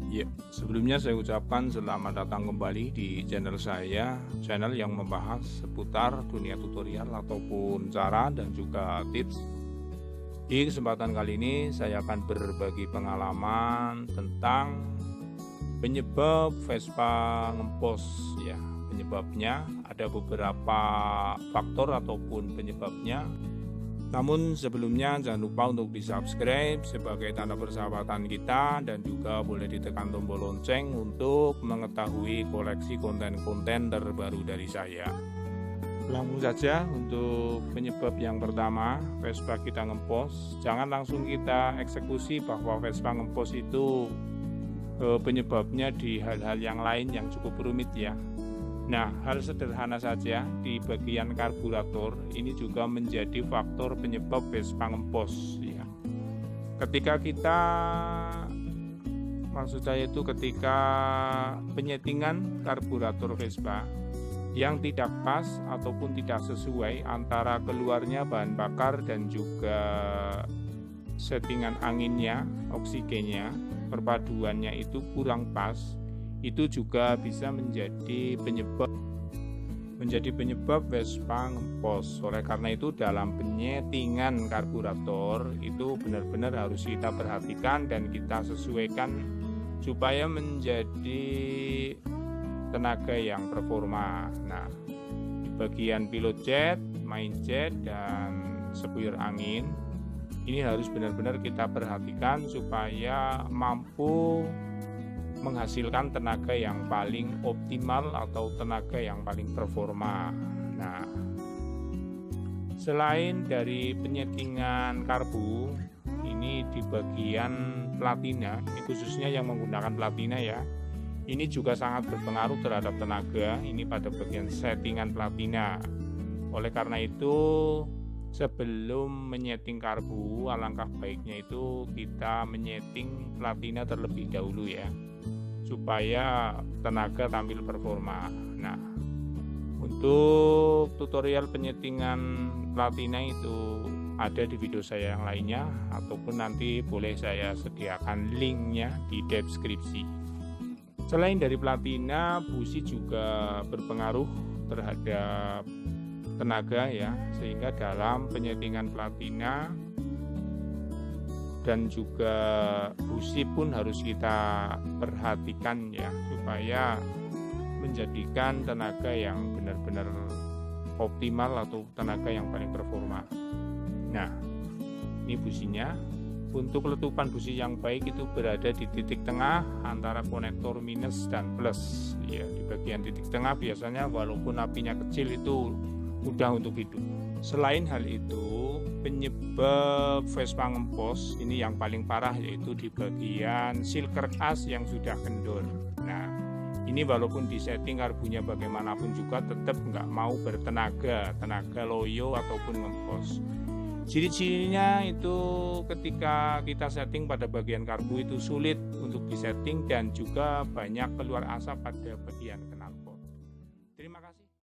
Ya, sebelumnya saya ucapkan selamat datang kembali di channel saya, channel yang membahas seputar dunia tutorial ataupun cara dan juga tips. Di kesempatan kali ini saya akan berbagi pengalaman tentang penyebab Vespa ngempos ya. Penyebabnya ada beberapa faktor ataupun penyebabnya. Namun sebelumnya jangan lupa untuk di subscribe sebagai tanda persahabatan kita, dan juga boleh ditekan tombol lonceng untuk mengetahui koleksi konten-konten terbaru dari saya. Langsung saja untuk penyebab yang pertama, Vespa kita ngempos. Jangan langsung kita eksekusi bahwa Vespa ngempos itu penyebabnya di hal-hal yang lain yang cukup rumit ya. Nah, hal sederhana saja di bagian karburator ini juga menjadi faktor penyebab Vespa ngempos ya. Ketika penyetingan karburator Vespa yang tidak pas ataupun tidak sesuai antara keluarnya bahan bakar dan juga settingan anginnya, oksigennya, perpaduannya itu kurang pas, itu juga bisa menjadi penyebab Vespa ngempos. Oleh karena itu dalam penyetingan karburator itu benar-benar harus kita perhatikan dan kita sesuaikan supaya menjadi tenaga yang performa. Nah, di bagian pilot jet, main jet, dan sepuir angin ini harus benar-benar kita perhatikan supaya mampu menghasilkan tenaga yang paling optimal atau tenaga yang paling performa. Nah, selain dari penyetingan karbu, ini di bagian platina, ini khususnya yang menggunakan platina ya, ini juga sangat berpengaruh terhadap tenaga ini pada bagian settingan platina. Oleh karena itu sebelum menyeting karbu, alangkah baiknya itu kita menyeting platina terlebih dahulu ya, supaya tenaga tampil performa. Nah, untuk tutorial penyetingan platina itu ada di video saya yang lainnya, ataupun nanti boleh saya sediakan linknya di deskripsi. Selain dari platina, busi juga berpengaruh terhadap tenaga ya, sehingga dalam penyetingan platina dan juga busi pun harus kita perhatikan ya, supaya menjadikan tenaga yang benar-benar optimal atau tenaga yang paling performa. Nah, ini businya. Untuk letupan busi yang baik itu berada di titik tengah antara konektor minus dan plus ya. Di bagian titik tengah biasanya walaupun apinya kecil itu mudah untuk hidup. Selain hal itu, penyebab Vespa ngempos ini yang paling parah yaitu di bagian silker as yang sudah kendor. Nah, ini walaupun disetting karbunya bagaimanapun juga tetap nggak mau bertenaga, tenaga loyo ataupun ngempos. Ciri-cirinya itu ketika kita setting pada bagian karbu itu sulit untuk disetting dan juga banyak keluar asap pada bagian